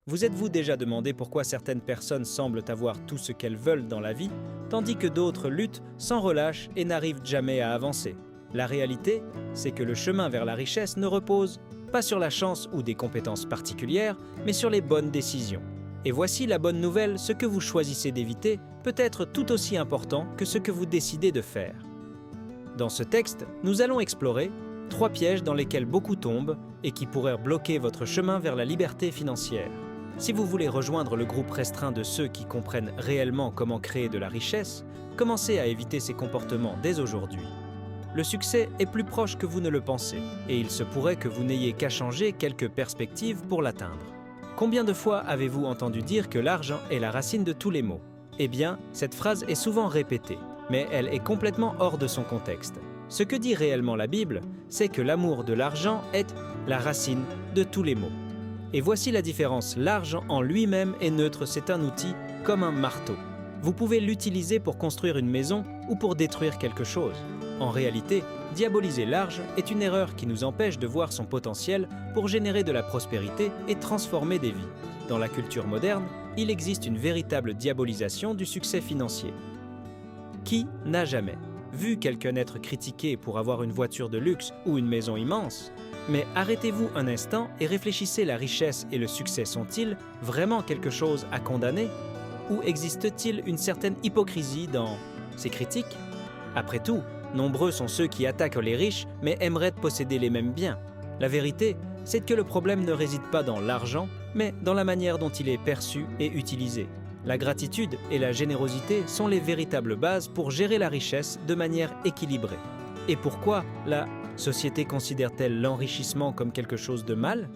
Vous êtes-vous déjà demandé pourquoi certaines personnes semblent avoir tout ce qu'elles veulent dans la vie, tandis que d'autres luttent sans relâche et n'arrivent jamais à avancer? La réalité, c'est que le chemin vers la richesse ne repose pas sur la chance ou des compétences particulières, mais sur les bonnes décisions. Et voici la bonne nouvelle, ce que vous choisissez d'éviter peut être tout aussi important que ce que vous décidez de faire. Dans ce texte, nous allons explorer 3 pièges dans lesquels beaucoup tombent et qui pourraient bloquer votre chemin vers la liberté financière. Si vous voulez rejoindre le groupe restreint de ceux qui comprennent réellement comment créer de la richesse, commencez à éviter ces comportements dès aujourd'hui. Le succès est plus proche que vous ne le pensez, et il se pourrait que vous n'ayez qu'à changer quelques perspectives pour l'atteindre. Combien de fois avez-vous entendu dire que l'argent est la racine de tous les maux? Eh bien, cette phrase est souvent répétée, mais elle est complètement hors de son contexte. Ce que dit réellement la Bible, c'est que l'amour de l'argent est la racine de tous les maux. Et voici la différence, l'argent en lui-même est neutre, c'est un outil comme un marteau. Vous pouvez l'utiliser pour construire une maison ou pour détruire quelque chose. En réalité, diaboliser l'argent est une erreur qui nous empêche de voir son potentiel pour générer de la prospérité et transformer des vies. Dans la culture moderne, il existe une véritable diabolisation du succès financier. Qui n'a jamais vu quelqu'un être critiqué pour avoir une voiture de luxe ou une maison immense? Mais arrêtez-vous un instant et réfléchissez, la richesse et le succès sont-ils vraiment quelque chose à condamner? Ou existe-t-il une certaine hypocrisie dans ces critiques? Après tout, nombreux sont ceux qui attaquent les riches mais aimeraient posséder les mêmes biens. La vérité, c'est que le problème ne réside pas dans l'argent, mais dans la manière dont il est perçu et utilisé. La gratitude et la générosité sont les véritables bases pour gérer la richesse de manière équilibrée. Et pourquoi la société considère-t-elle l'enrichissement comme quelque chose de mal?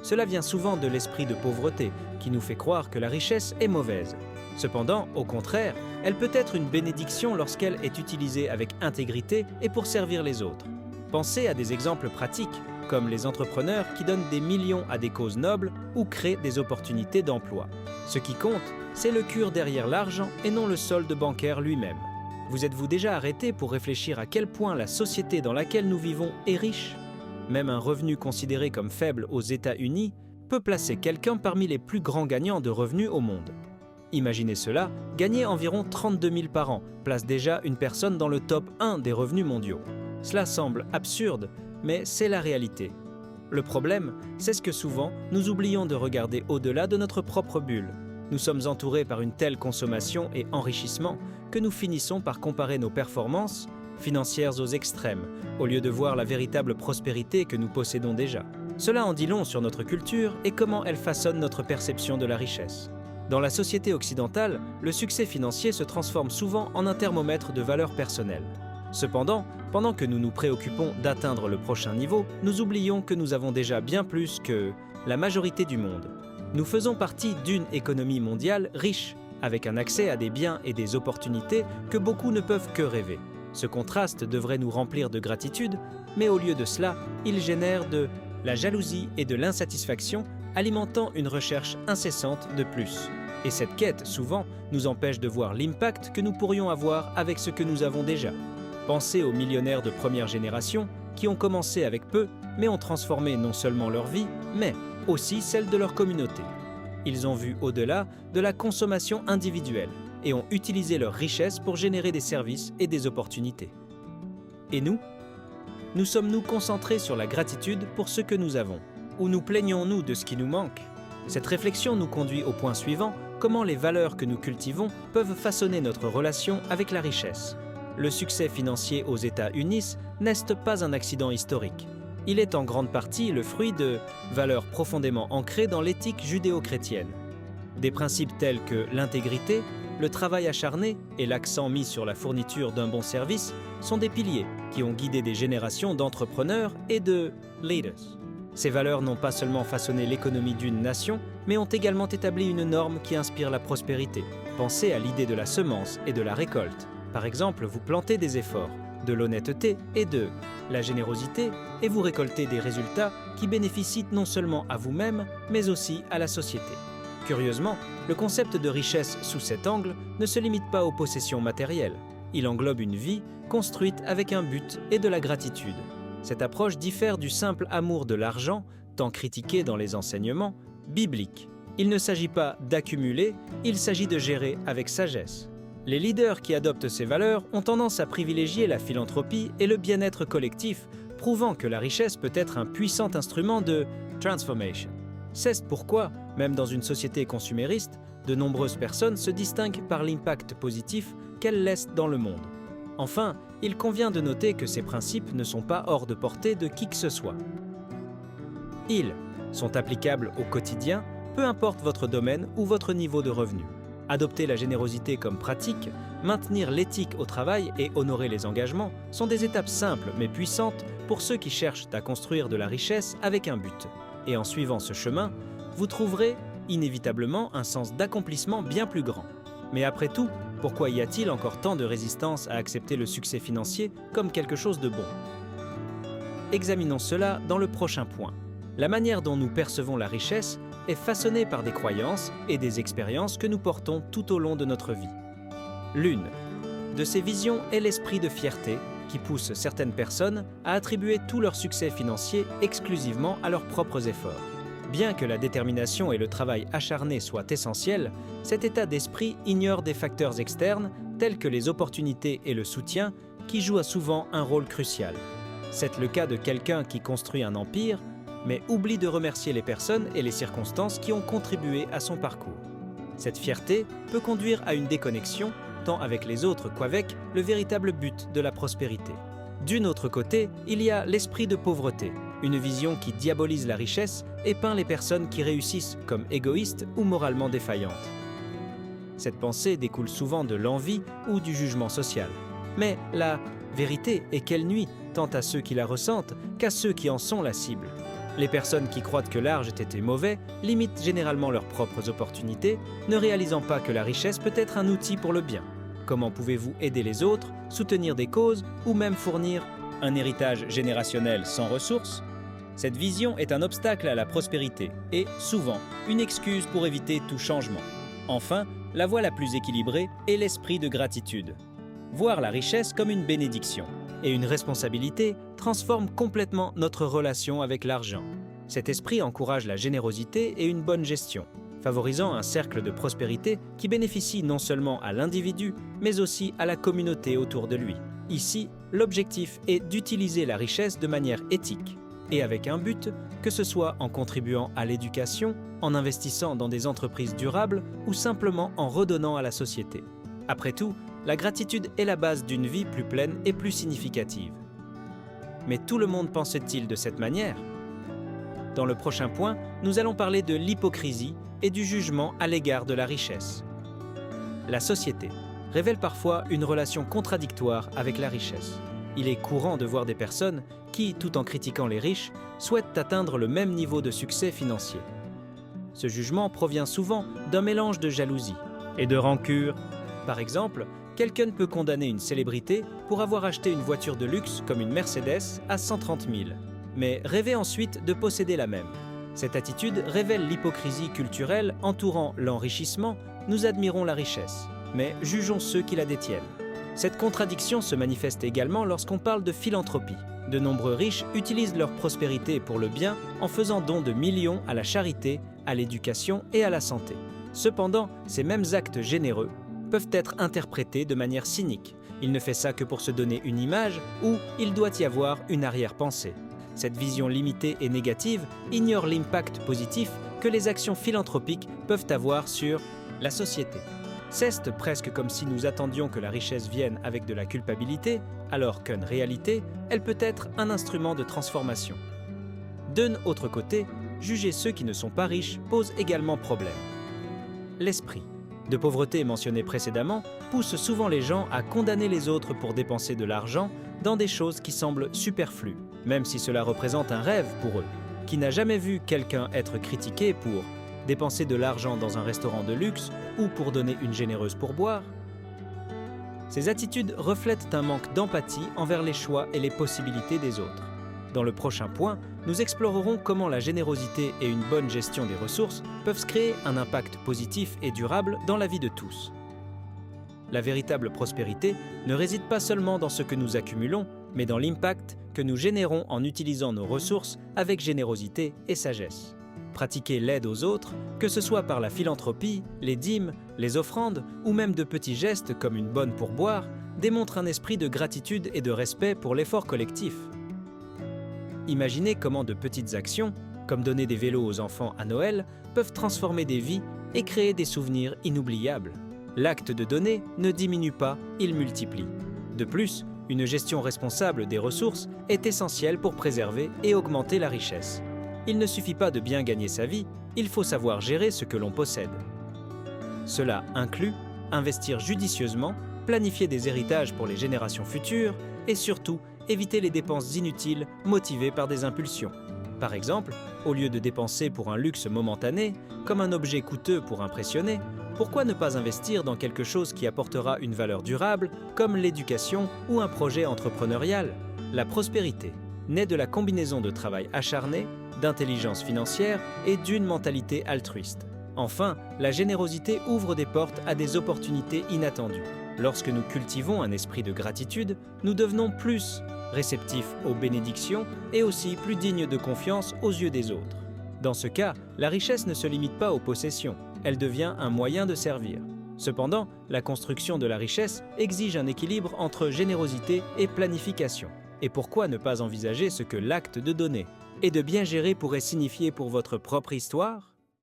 Cela vient souvent de l'esprit de pauvreté, qui nous fait croire que la richesse est mauvaise. Cependant, au contraire, elle peut être une bénédiction lorsqu'elle est utilisée avec intégrité et pour servir les autres. Pensez à des exemples pratiques, comme les entrepreneurs qui donnent des millions à des causes nobles ou créent des opportunités d'emploi. Ce qui compte, c'est le cœur derrière l'argent et non le solde bancaire lui-même. Vous êtes-vous déjà arrêté pour réfléchir à quel point la société dans laquelle nous vivons est riche? Même un revenu considéré comme faible aux États-Unis peut placer quelqu'un parmi les plus grands gagnants de revenus au monde. Imaginez cela, gagner environ 32 000 par an place déjà une personne dans le top 1 des revenus mondiaux. Cela semble absurde, mais c'est la réalité. Le problème, c'est que souvent, nous oublions de regarder au-delà de notre propre bulle. Nous sommes entourés par une telle consommation et enrichissement que nous finissons par comparer nos performances financières aux extrêmes, au lieu de voir la véritable prospérité que nous possédons déjà. Cela en dit long sur notre culture et comment elle façonne notre perception de la richesse. Dans la société occidentale, le succès financier se transforme souvent en un thermomètre de valeur personnelle. Cependant, pendant que nous nous préoccupons d'atteindre le prochain niveau, nous oublions que nous avons déjà bien plus que la majorité du monde. Nous faisons partie d'une économie mondiale riche, avec un accès à des biens et des opportunités que beaucoup ne peuvent que rêver. Ce contraste devrait nous remplir de gratitude, mais au lieu de cela, il génère de la jalousie et de l'insatisfaction, alimentant une recherche incessante de plus. Et cette quête, souvent, nous empêche de voir l'impact que nous pourrions avoir avec ce que nous avons déjà. Pensez aux millionnaires de première génération qui ont commencé avec peu, mais ont transformé non seulement leur vie, mais aussi celle de leur communauté. Ils ont vu au-delà de la consommation individuelle et ont utilisé leur richesse pour générer des services et des opportunités. Et nous? Nous sommes-nous concentrés sur la gratitude pour ce que nous avons? Ou nous plaignons-nous de ce qui nous manque? Cette réflexion nous conduit au point suivant, comment les valeurs que nous cultivons peuvent façonner notre relation avec la richesse. Le succès financier aux États-Unis n'est pas un accident historique. Il est en grande partie le fruit de valeurs profondément ancrées dans l'éthique judéo-chrétienne. Des principes tels que l'intégrité, le travail acharné et l'accent mis sur la fourniture d'un bon service sont des piliers qui ont guidé des générations d'entrepreneurs et de leaders. Ces valeurs n'ont pas seulement façonné l'économie d'une nation, mais ont également établi une norme qui inspire la prospérité. Pensez à l'idée de la semence et de la récolte. Par exemple, vous plantez des efforts, de l'honnêteté et de la générosité, et vous récoltez des résultats qui bénéficient non seulement à vous-même, mais aussi à la société. Curieusement, le concept de richesse sous cet angle ne se limite pas aux possessions matérielles. Il englobe une vie construite avec un but et de la gratitude. Cette approche diffère du simple amour de l'argent, tant critiqué dans les enseignements bibliques. Il ne s'agit pas d'accumuler, il s'agit de gérer avec sagesse. Les leaders qui adoptent ces valeurs ont tendance à privilégier la philanthropie et le bien-être collectif, prouvant que la richesse peut être un puissant instrument de transformation. C'est pourquoi, même dans une société consumériste, de nombreuses personnes se distinguent par l'impact positif qu'elles laissent dans le monde. Enfin, il convient de noter que ces principes ne sont pas hors de portée de qui que ce soit. Ils sont applicables au quotidien, peu importe votre domaine ou votre niveau de revenu. Adopter la générosité comme pratique, maintenir l'éthique au travail et honorer les engagements sont des étapes simples mais puissantes pour ceux qui cherchent à construire de la richesse avec un but. Et en suivant ce chemin, vous trouverez inévitablement un sens d'accomplissement bien plus grand. Mais après tout, pourquoi y a-t-il encore tant de résistance à accepter le succès financier comme quelque chose de bon? Examinons cela dans le prochain point. La manière dont nous percevons la richesse est façonnée par des croyances et des expériences que nous portons tout au long de notre vie. L'une de ces visions est l'esprit de fierté qui pousse certaines personnes à attribuer tout leur succès financier exclusivement à leurs propres efforts. Bien que la détermination et le travail acharné soient essentiels, cet état d'esprit ignore des facteurs externes tels que les opportunités et le soutien qui jouent souvent un rôle crucial. C'est le cas de quelqu'un qui construit un empire, mais oublie de remercier les personnes et les circonstances qui ont contribué à son parcours. Cette fierté peut conduire à une déconnexion, tant avec les autres qu'avec le véritable but de la prospérité. D'un autre côté, il y a l'esprit de pauvreté, une vision qui diabolise la richesse et peint les personnes qui réussissent comme égoïstes ou moralement défaillantes. Cette pensée découle souvent de l'envie ou du jugement social. Mais la vérité est qu'elle nuit tant à ceux qui la ressentent qu'à ceux qui en sont la cible. Les personnes qui croient que l'argent était mauvais limitent généralement leurs propres opportunités, ne réalisant pas que la richesse peut être un outil pour le bien. Comment pouvez-vous aider les autres, soutenir des causes ou même fournir un héritage générationnel sans ressources? Cette vision est un obstacle à la prospérité et, souvent, une excuse pour éviter tout changement. Enfin, la voie la plus équilibrée est l'esprit de gratitude. Voir la richesse comme une bénédiction et une responsabilité transforme complètement notre relation avec l'argent. Cet esprit encourage la générosité et une bonne gestion, favorisant un cercle de prospérité qui bénéficie non seulement à l'individu, mais aussi à la communauté autour de lui. Ici, l'objectif est d'utiliser la richesse de manière éthique et avec un but, que ce soit en contribuant à l'éducation, en investissant dans des entreprises durables ou simplement en redonnant à la société. Après tout, la gratitude est la base d'une vie plus pleine et plus significative. Mais tout le monde pense-t-il de cette manière? Dans le prochain point, nous allons parler de l'hypocrisie et du jugement à l'égard de la richesse. La société révèle parfois une relation contradictoire avec la richesse. Il est courant de voir des personnes qui, tout en critiquant les riches, souhaitent atteindre le même niveau de succès financier. Ce jugement provient souvent d'un mélange de jalousie et de rancune. Par exemple, quelqu'un peut condamner une célébrité pour avoir acheté une voiture de luxe comme une Mercedes à 130 000, mais rêver ensuite de posséder la même. Cette attitude révèle l'hypocrisie culturelle entourant l'enrichissement. Nous admirons la richesse, mais jugeons ceux qui la détiennent. Cette contradiction se manifeste également lorsqu'on parle de philanthropie. De nombreux riches utilisent leur prospérité pour le bien en faisant don de millions à la charité, à l'éducation et à la santé. Cependant, ces mêmes actes généreux peuvent être interprétés de manière cynique. Il ne fait ça que pour se donner une image ou il doit y avoir une arrière-pensée. Cette vision limitée et négative ignore l'impact positif que les actions philanthropiques peuvent avoir sur la société. C'est presque comme si nous attendions que la richesse vienne avec de la culpabilité, alors qu'en réalité, elle peut être un instrument de transformation. D'un autre côté, juger ceux qui ne sont pas riches pose également problème. L'esprit de pauvreté mentionné précédemment pousse souvent les gens à condamner les autres pour dépenser de l'argent dans des choses qui semblent superflues, même si cela représente un rêve pour eux. Qui n'a jamais vu quelqu'un être critiqué pour dépenser de l'argent dans un restaurant de luxe ou pour donner une généreuse pourboire? Ces attitudes reflètent un manque d'empathie envers les choix et les possibilités des autres. Dans le prochain point, nous explorerons comment la générosité et une bonne gestion des ressources peuvent créer un impact positif et durable dans la vie de tous. La véritable prospérité ne réside pas seulement dans ce que nous accumulons, mais dans l'impact que nous générons en utilisant nos ressources avec générosité et sagesse. Pratiquer l'aide aux autres, que ce soit par la philanthropie, les dîmes, les offrandes ou même de petits gestes comme une bonne pourboire, démontre un esprit de gratitude et de respect pour l'effort collectif. Imaginez comment de petites actions, comme donner des vélos aux enfants à Noël, peuvent transformer des vies et créer des souvenirs inoubliables. L'acte de donner ne diminue pas, il multiplie. De plus, une gestion responsable des ressources est essentielle pour préserver et augmenter la richesse. Il ne suffit pas de bien gagner sa vie, il faut savoir gérer ce que l'on possède. Cela inclut investir judicieusement, planifier des héritages pour les générations futures et surtout éviter les dépenses inutiles motivées par des impulsions. Par exemple, au lieu de dépenser pour un luxe momentané, comme un objet coûteux pour impressionner, pourquoi ne pas investir dans quelque chose qui apportera une valeur durable, comme l'éducation ou un projet entrepreneurial? La prospérité naît de la combinaison de travail acharné, d'intelligence financière et d'une mentalité altruiste. Enfin, la générosité ouvre des portes à des opportunités inattendues. Lorsque nous cultivons un esprit de gratitude, nous devenons plus réceptifs aux bénédictions et aussi plus dignes de confiance aux yeux des autres. Dans ce cas, la richesse ne se limite pas aux possessions, elle devient un moyen de servir. Cependant, la construction de la richesse exige un équilibre entre générosité et planification. Et pourquoi ne pas envisager ce que l'acte de donner et de bien gérer pourrait signifier pour votre propre histoire ?